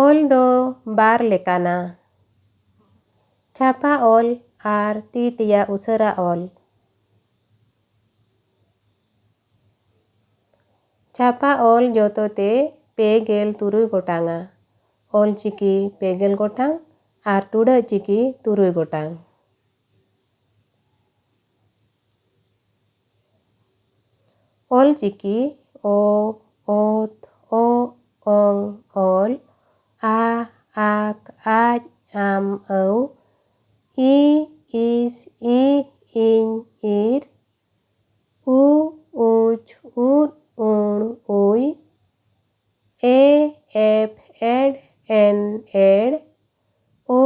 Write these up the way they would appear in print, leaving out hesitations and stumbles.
ᱚᱞ ᱫᱚ ᱵᱟᱨ ᱞᱮᱠᱟᱱᱟ, ᱪᱷᱟᱯᱟ ᱚᱞ ᱟᱨ ᱛᱤ ᱛᱮᱭᱟᱜ ᱩᱥᱟᱹᱨᱟ ᱚᱞ। ᱪᱷᱟᱯᱟ ᱚᱞ ᱡᱚᱛᱚᱛᱮ 26 ᱜᱚᱴᱟᱝᱟ, ᱚᱞᱪᱤᱠᱤ 20 ᱜᱚᱴᱟᱝ ᱟर ᱴᱩᱰᱟᱹᱜ ᱪᱤᱠᱤ 3 ᱜᱚᱴᱟᱝ। ᱚᱞᱪᱤᱠᱤ ᱚ, ᱚᱛ, ᱚ, ᱚᱝ, ᱚᱞ, ᱟ, ᱟᱠ, ᱟᱡ, ᱟᱢ, ᱟᱹᱣ, ᱤ, ᱤᱥ, ᱤ, ᱤᱧ, ᱤᱨ, ᱩ, ᱩᱪ, ᱩᱫ, ᱩᱬ, ᱩᱭ, ᱮ, ᱮᱯ, ᱮᱰ, ᱮᱱ, ᱮᱲ, ᱳ,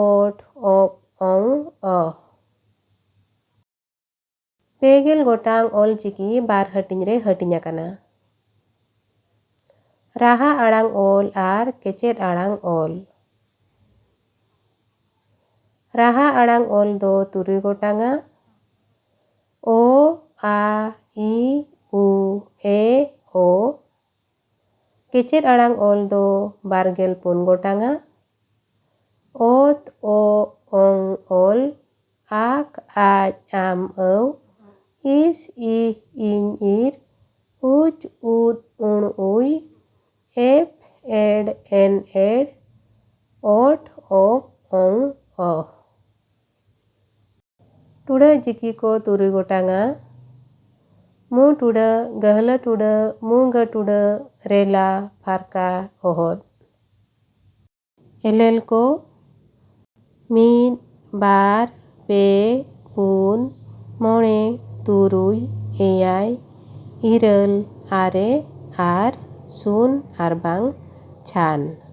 ᱚᱴ, ᱚᱯ, ᱚᱝ, ᱚ। 20 ᱜᱚᱴᱟᱝ ᱚᱞᱪᱤᱠᱤ ᱵᱟᱨ ᱦᱟᱹᱴᱤᱧ ᱨᱮ ᱦᱟᱹᱴᱤᱧ ᱟᱠᱟᱱᱟ। ᱨᱟᱦᱟ ᱟᱲᱟᱝ ᱚᱞ ᱟᱨ ᱠᱮᱪᱮᱫ ᱟᱲᱟᱝ ᱚᱞ। ᱨᱟᱦᱟ ᱟᱲᱟᱝ ᱚᱞ ᱫᱚ 3 ᱜᱚᱴᱟᱝᱟ, ᱚ, ᱟ, ᱤ, ᱩ, ᱮ, ᱳ। ᱠᱮᱪᱮᱫ ᱟᱲᱟᱝ ᱚল ᱫᱚ 24 ᱜᱚᱴᱟᱝᱟ, ᱚᱛ, ᱚ, ᱚᱝ, ᱚᱞ, ᱟᱠ, ᱟᱡ, ᱟᱢ, ᱟᱹᱣ, ᱤᱥ, ᱤ, ᱤᱧ, ᱤᱨ, ᱩᱪ, ᱩᱫ, ᱩᱬ, ᱩᱭ, ᱮᱯ, ᱮᱰ, ᱮᱱ, ᱮᱲ, ᱚᱴ, ᱚᱯ, ᱚᱝ, ᱚ। ᱴᱩᱰᱟᱹᱜ ᱪᱤᱠᱤ ᱠᱚ 3 ᱜᱚᱴᱟᱝᱟ, ᱢᱩ ᱴᱩᱰᱟᱹᱜ, ᱜᱟᱹᱦᱞᱟᱹ ᱴᱩᱰᱟᱹᱜ, ᱢᱩ ᱴᱩᱰᱟᱹᱜ, ᱨᱮᱞᱟ, ᱯᱷᱟᱨᱠᱟ, ᱚᱦᱚᱫ। ᱮᱞᱮᱞ ᱠᱚ 1, 2, 3, 4, 5, 6, 7, 9, 10, 9 ᱟᱨ 0 ᱟᱨᱵᱟᱝ ᱪᱷᱟᱱ।